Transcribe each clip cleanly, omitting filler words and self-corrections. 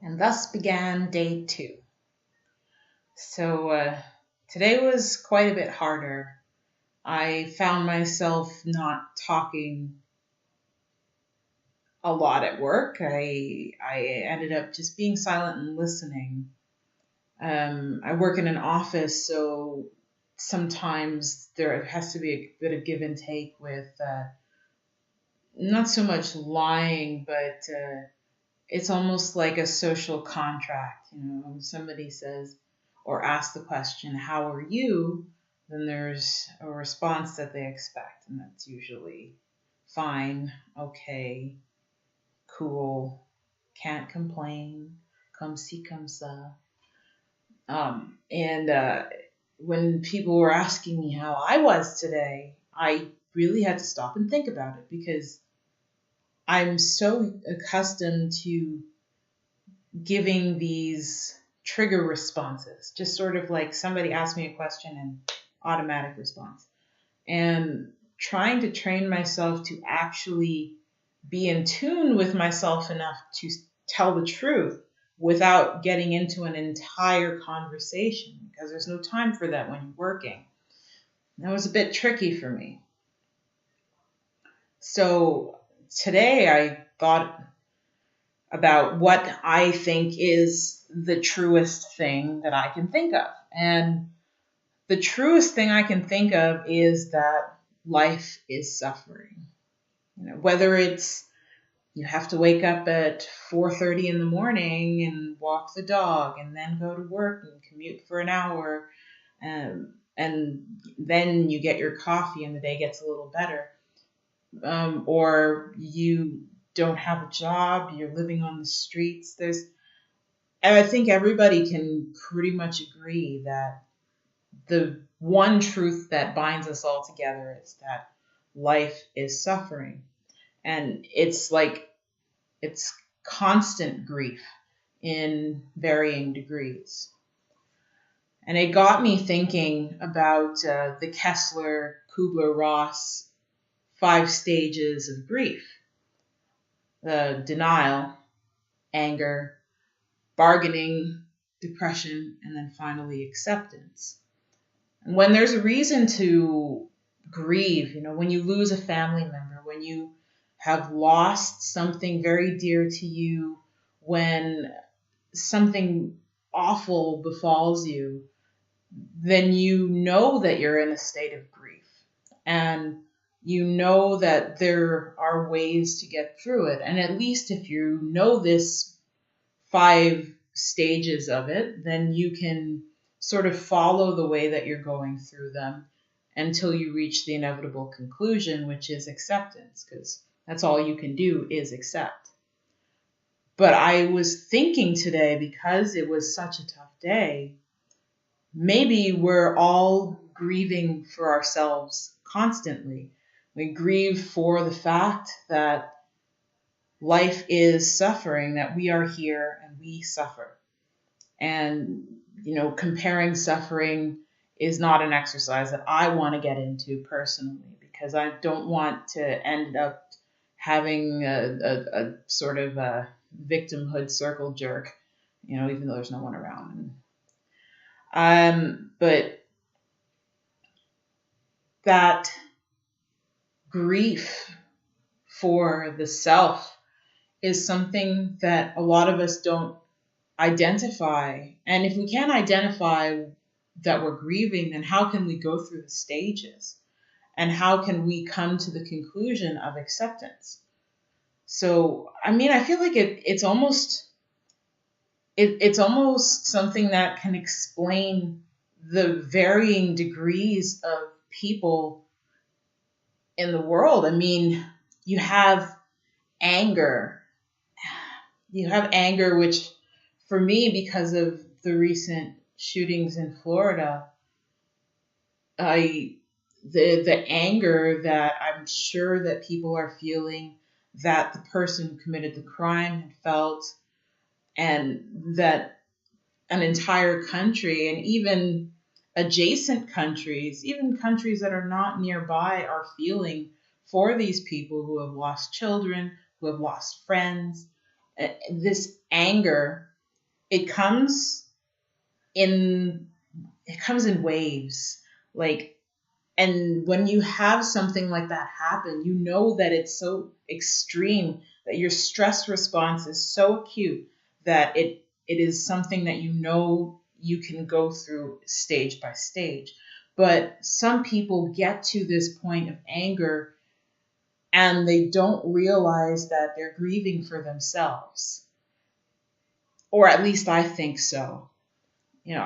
And thus began day 2. So today was quite a bit harder. I found myself not talking a lot at work. I ended up just being silent and listening. I work in an office, so sometimes there has to be a bit of give and take with not so much lying, but it's almost like a social contract. When somebody says or asks the question, "How are you?" then there's a response that they expect, and that's usually fine, okay, cool, can't complain, come see, come sa. And when people were asking me how I was today, I really had to stop and think about it because I'm so accustomed to giving these trigger responses, just sort of like somebody asked me a question and automatic response. And trying to train myself to actually be in tune with myself enough to tell the truth without getting into an entire conversation, because there's no time for that when you're working. That was a bit tricky for me. So today I thought about what I think is the truest thing that I can think of. And the truest thing I can think of is that life is suffering. Whether it's you have to wake up at 4:30 in the morning and walk the dog and then go to work and commute for an hour, and then you get your coffee and the day gets a little better. Or you don't have a job, you're living on the streets. And I think everybody can pretty much agree that the one truth that binds us all together is that life is suffering. And it's constant grief in varying degrees. And it got me thinking about the Kessler Kubler-Ross 5 stages of grief: denial, anger, bargaining, depression, and then finally acceptance. And when there's a reason to grieve, when you lose a family member, when you have lost something very dear to you, when something awful befalls you, then you know that you're in a state of grief. And you know that there are ways to get through it. And at least if you know this 5 stages of it, then you can sort of follow the way that you're going through them until you reach the inevitable conclusion, which is acceptance, because that's all you can do is accept. But I was thinking today, because it was such a tough day, maybe we're all grieving for ourselves constantly. We grieve for the fact that life is suffering, that we are here and we suffer. And, comparing suffering is not an exercise that I want to get into personally, because I don't want to end up having a sort of a victimhood circle jerk, even though there's no one around. But that grief for the self is something that a lot of us don't identify. And if we can't identify that we're grieving, then how can we go through the stages? And how can we come to the conclusion of acceptance? So, I feel like it's almost something that can explain the varying degrees of people in the world. You have anger. Which for me, because of the recent shootings in Florida, the anger that I'm sure that people are feeling, that the person who committed the crime had felt, and that an entire country and even adjacent countries, even countries that are not nearby, are feeling for these people who have lost children, who have lost friends. This anger it comes in waves. Like, and when you have something like that happen, you know that it's so extreme, that your stress response is so acute that it is something that you know you can go through stage by stage. But some people get to this point of anger and they don't realize that they're grieving for themselves. Or at least I think so. You know,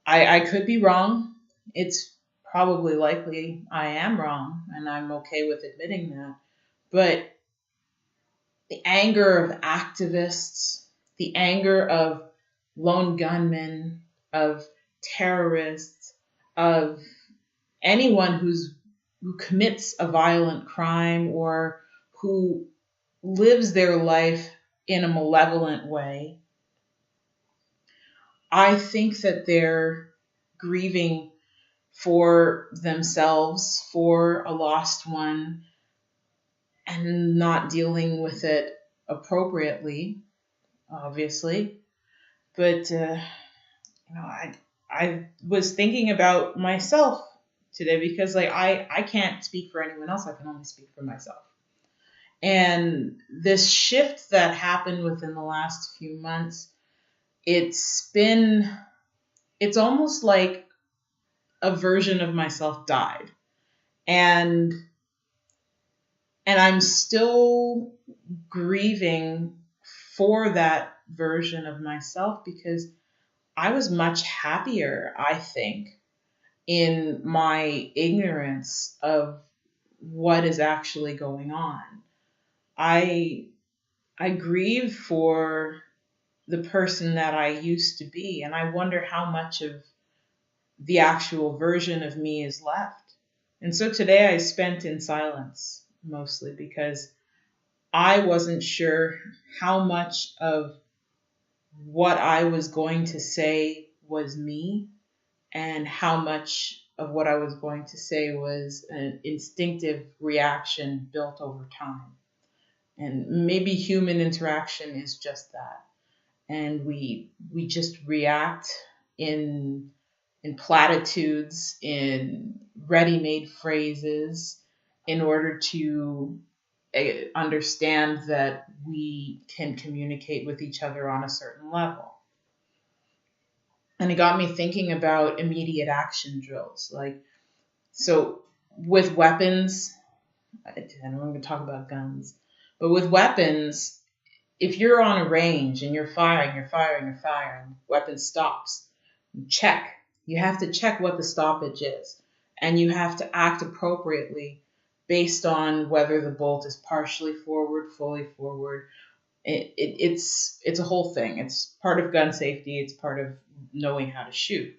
I could be wrong. It's probably likely I am wrong, and I'm okay with admitting that. But the anger of activists, the anger of lone gunmen, of terrorists, of anyone who commits a violent crime or who lives their life in a malevolent way, I think that they're grieving for themselves, for a lost one, and not dealing with it appropriately, obviously. But I was thinking about myself today because like I can't speak for anyone else. I can only speak for myself. And this shift that happened within the last few months, it's almost like a version of myself died. And I'm still grieving for that version of myself because I was much happier, I think, in my ignorance of what is actually going on. I grieve for the person that I used to be, and I wonder how much of the actual version of me is left. And so today I spent in silence mostly because I wasn't sure how much of what I was going to say was me and how much of what I was going to say was an instinctive reaction built over time. And maybe human interaction is just that. And we just react in platitudes, in ready-made phrases, in order to understand that we can communicate with each other on a certain level. And it got me thinking about immediate action drills. Like, so with weapons, I don't want to talk about guns, but with weapons, if you're on a range and you're firing, and weapon stops, check. You have to check what the stoppage is. And you have to act appropriately based on whether the bolt is partially forward, fully forward. It's a whole thing. It's part of gun safety. It's part of knowing how to shoot.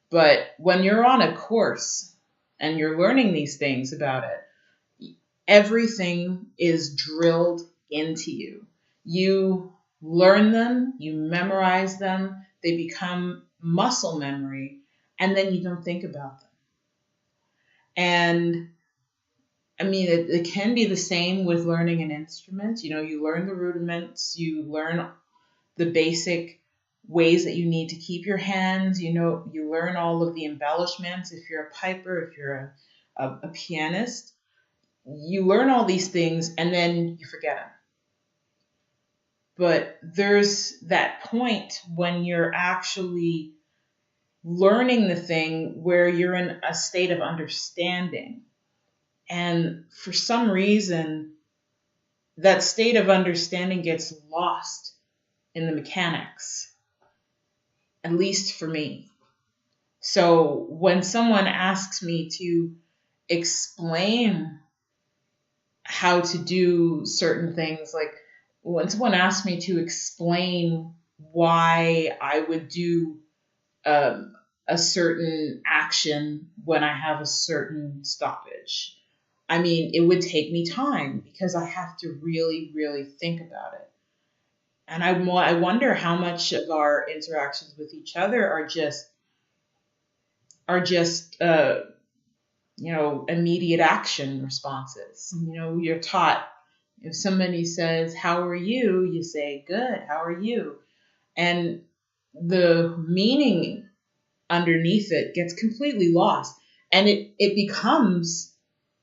But when you're on a course and you're learning these things about it, everything is drilled into you. You learn them, you memorize them, they become muscle memory, and then you don't think about them. And I mean, it can be the same with learning an instrument. You know, you learn the rudiments, you learn the basic ways that you need to keep your hands. You know, you learn all of the embellishments. If you're a piper, if you're a pianist, you learn all these things and then you forget them. But there's that point when you're actually learning the thing where you're in a state of understanding. And for some reason, that state of understanding gets lost in the mechanics, at least for me. So when someone asks me to explain how to do certain things, like when someone asks me to explain why I would do a certain action when I have a certain stoppage, I mean, it would take me time because I have to really, really think about it. And I wonder how much of our interactions with each other are just immediate action responses. You know, you're taught if somebody says, "How are you?" you say, "Good, how are you?" and the meaning underneath it gets completely lost, and it becomes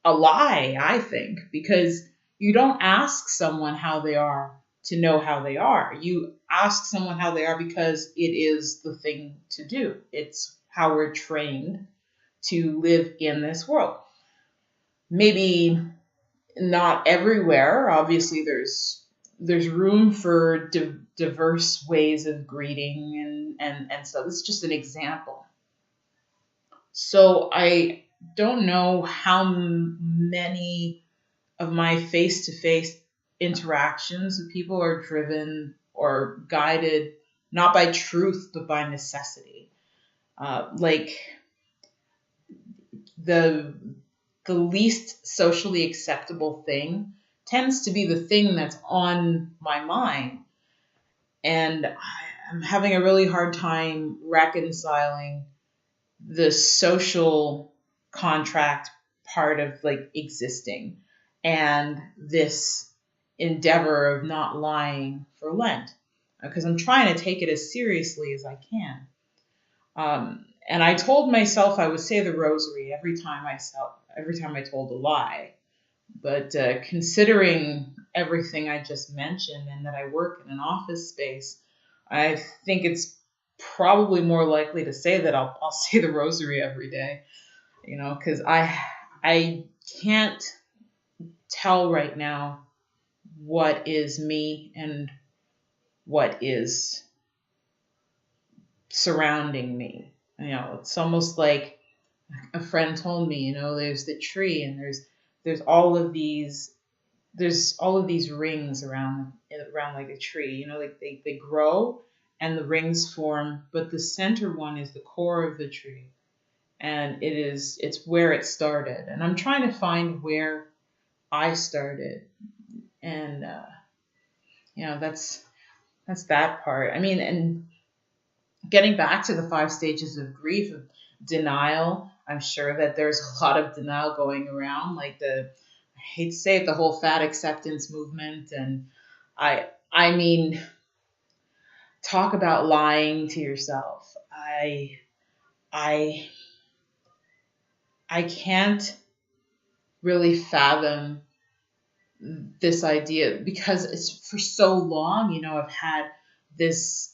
a lie, I think, because you don't ask someone how they are to know how they are. You ask someone how they are because it is the thing to do. It's how we're trained to live in this world. Maybe not everywhere. Obviously, there's room for diverse ways of greeting and stuff. It's just an example. So I don't know how many of my face-to-face interactions with people are driven or guided not by truth but by necessity. Like the least socially acceptable thing tends to be the thing that's on my mind. And I'm having a really hard time reconciling the social contract part of like existing and this endeavor of not lying for Lent, because I'm trying to take it as seriously as I can. And I told myself I would say the rosary every time I told a lie. But considering everything I just mentioned and that I work in an office space, I think it's probably more likely to say that I'll say the rosary every day, because I can't tell right now what is me and what is surrounding me. It's almost like a friend told me, there's the tree and there's all of these rings around like a tree, like they grow and the rings form, but the center one is the core of the tree, and it's where it started, and I'm trying to find where I started, and that's that part. I mean, and getting back to the 5 stages of grief, of denial, I'm sure that there's a lot of denial going around, like I hate to say it, the whole fat acceptance movement. And I mean, talk about lying to yourself. I can't really fathom this idea, because it's for so long, I've had this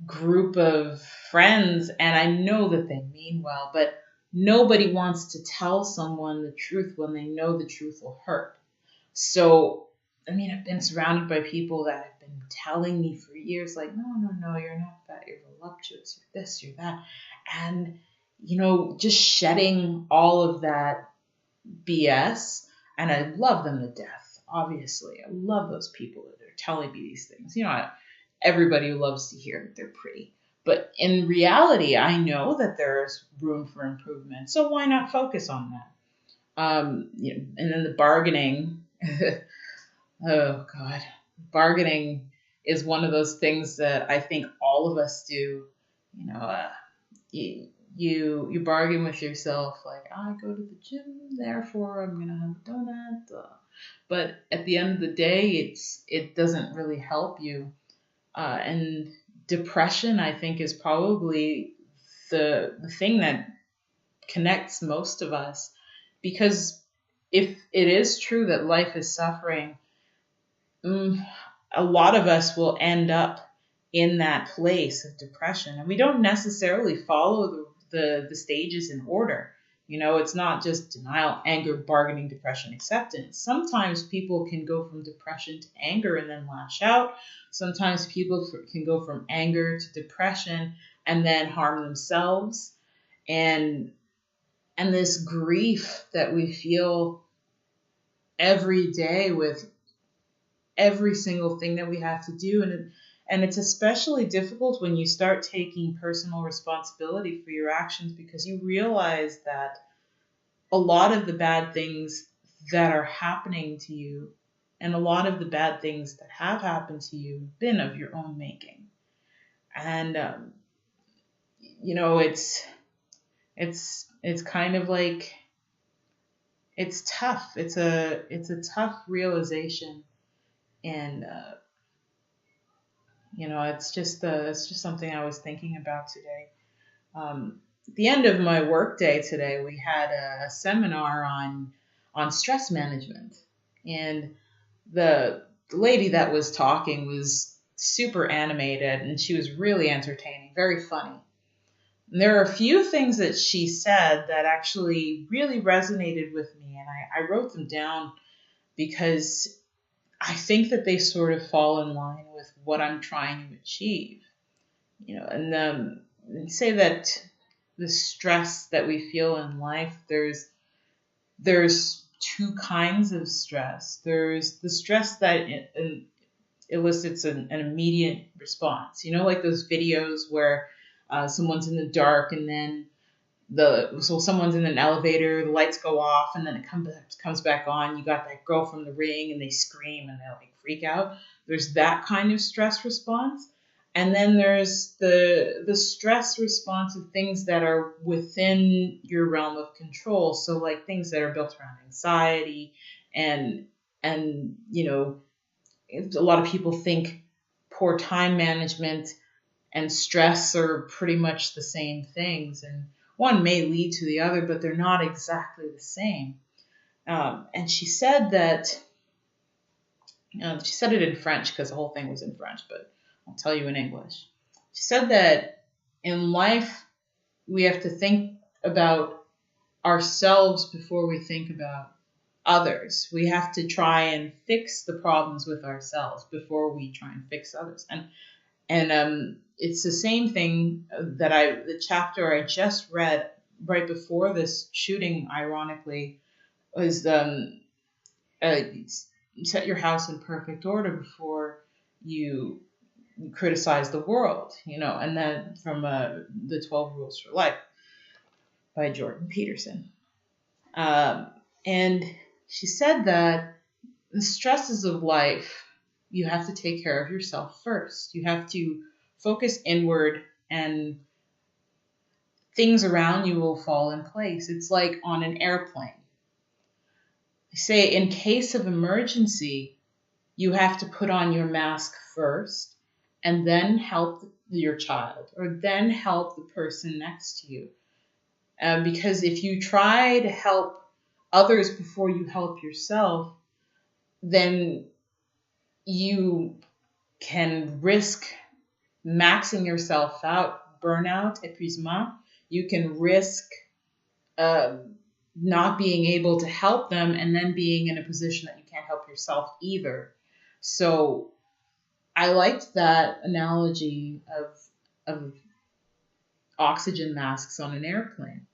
group of friends and I know that they mean well, but nobody wants to tell someone the truth when they know the truth will hurt. So, I mean, I've been surrounded by people that have been telling me for years, like, no, you're not that, you're voluptuous, you're this, you're that. And, just shedding all of that BS. And I love them to death, obviously. I love those people that are telling me these things. Everybody loves to hear that they're pretty. But in reality, I know that there's room for improvement. So why not focus on that? And then the bargaining. Oh God, bargaining is one of those things that I think all of us do. You bargain with yourself, like, I go to the gym, therefore I'm gonna have a donut. But at the end of the day, it doesn't really help you. And depression, I think, is probably the thing that connects most of us, because if it is true that life is suffering, a lot of us will end up in that place of depression, and we don't necessarily follow the stages in order. It's not just denial, anger, bargaining, depression, acceptance. Sometimes people can go from depression to anger and then lash out. Sometimes people can go from anger to depression and then harm themselves. And this grief that we feel every day with every single thing that we have to do. And it's especially difficult when you start taking personal responsibility for your actions, because you realize that a lot of the bad things that are happening to you and a lot of the bad things that have happened to you have been of your own making. And, it's kind of like, it's tough. It's a tough realization. And, It's just something I was thinking about today. At the end of my work day today, we had a seminar on stress management, and the lady that was talking was super animated, and she was really entertaining, very funny. And there are a few things that she said that actually really resonated with me, and I wrote them down because I think that they sort of fall in line with what I'm trying to achieve. And say that the stress that we feel in life, there's two kinds of stress. There's the stress that elicits an immediate response. Like those videos where someone's in the dark, and then someone's in an elevator, the lights go off, and then it comes back on. You got that girl from The Ring, and they scream and they like freak out. There's that kind of stress response. And then there's the stress response of things that are within your realm of control. So like things that are built around anxiety and a lot of people think poor time management and stress are pretty much the same things. And one may lead to the other, but they're not exactly the same. And she said that, she said it in French because the whole thing was in French, but I'll tell you in English. She said that in life, we have to think about ourselves before we think about others. We have to try and fix the problems with ourselves before we try and fix others. And it's the same thing that the chapter I just read right before this shooting, ironically, was set your house in perfect order before you criticize the world, and then from the 12 Rules for Life by Jordan Peterson. And she said that the stresses of life, you have to take care of yourself first. You have to focus inward, and things around you will fall in place. It's like on an airplane. They say in case of emergency, you have to put on your mask first and then help your child or then help the person next to you. Because if you try to help others before you help yourself, then you can risk maxing yourself out, burnout, épuisement. You can risk not being able to help them and then being in a position that you can't help yourself either. So I liked that analogy of oxygen masks on an airplane.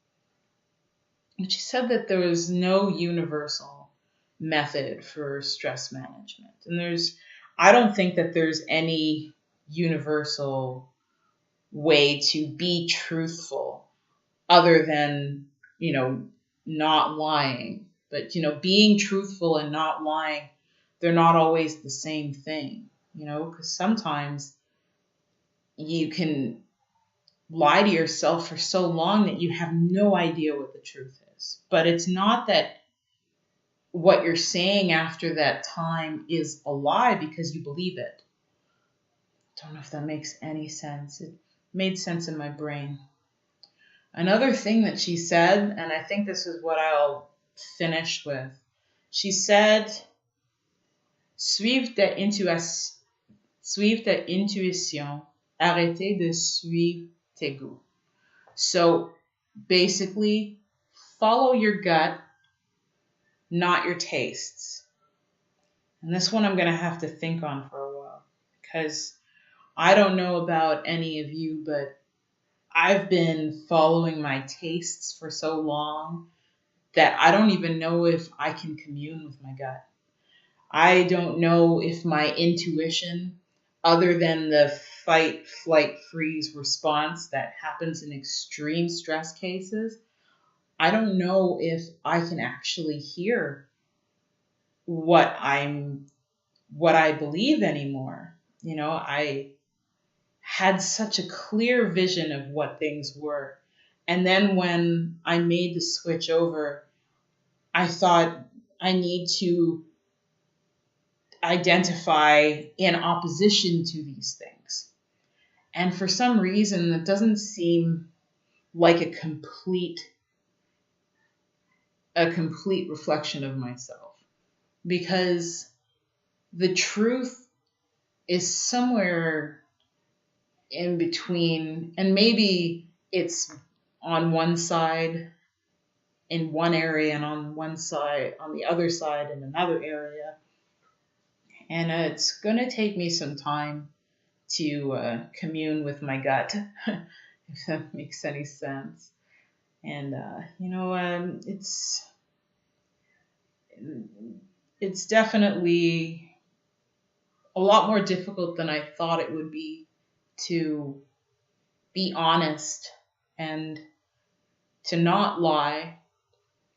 And she said that there was no universal method for stress management. And I don't think that there's any universal way to be truthful other than, not lying. But, being truthful and not lying, they're not always the same thing, because sometimes you can lie to yourself for so long that you have no idea what the truth is. But it's not that what you're saying after that time is a lie because you believe it. Don't know if that makes any sense. It made sense in my brain. Another thing that she said, and I think this is what I'll finish with, she said, suivre ta intuition, arrêtez de suivre tes goûts. So basically, follow your gut, not your tastes. And this one I'm going to have to think on for a while, because I don't know about any of you, but I've been following my tastes for so long that I don't even know if I can commune with my gut. I don't know if my intuition, other than the fight, flight, freeze response that happens in extreme stress cases, I don't know if I can actually hear what I believe anymore. I had such a clear vision of what things were. And then when I made the switch over, I thought I need to identify in opposition to these things. And for some reason, that doesn't seem like a complete reflection of myself, because the truth is somewhere in between, and maybe it's on one side in one area and on the other side in another area. And it's going to take me some time to commune with my gut, if that makes any sense. And, it's definitely a lot more difficult than I thought it would be to be honest and to not lie,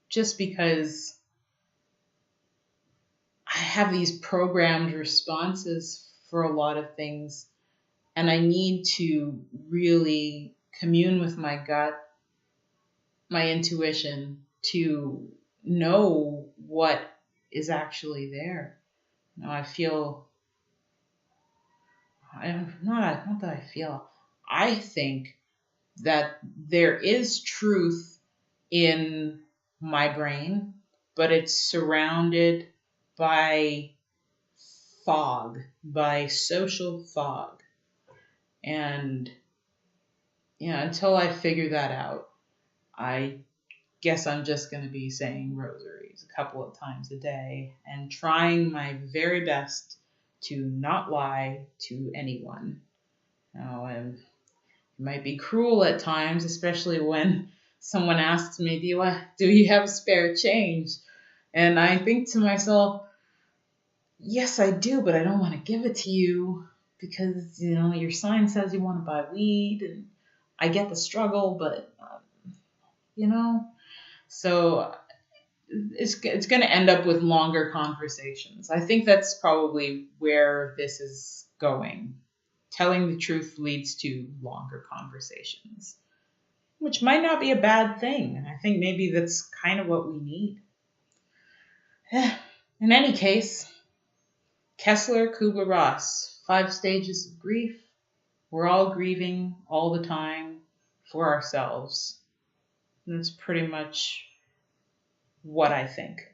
just because I have these programmed responses for a lot of things, and I need to really commune with my gut, my intuition, to know what is actually there. I feel, I think that there is truth in my brain, but it's surrounded by fog, by social fog. And until I figure that out, I guess I'm just going to be saying rosaries a couple of times a day and trying my very best to not lie to anyone. And it might be cruel at times, especially when someone asks me, do you have spare change? And I think to myself, yes, I do, but I don't want to give it to you because, your sign says you want to buy weed, and I get the struggle, but, so it's going to end up with longer conversations. I think that's probably where this is going. Telling the truth leads to longer conversations, which might not be a bad thing. I think maybe that's kind of what we need. In any case, Kessler, Kubler-Ross, 5 stages of grief. We're all grieving all the time for ourselves. And that's pretty much what I think.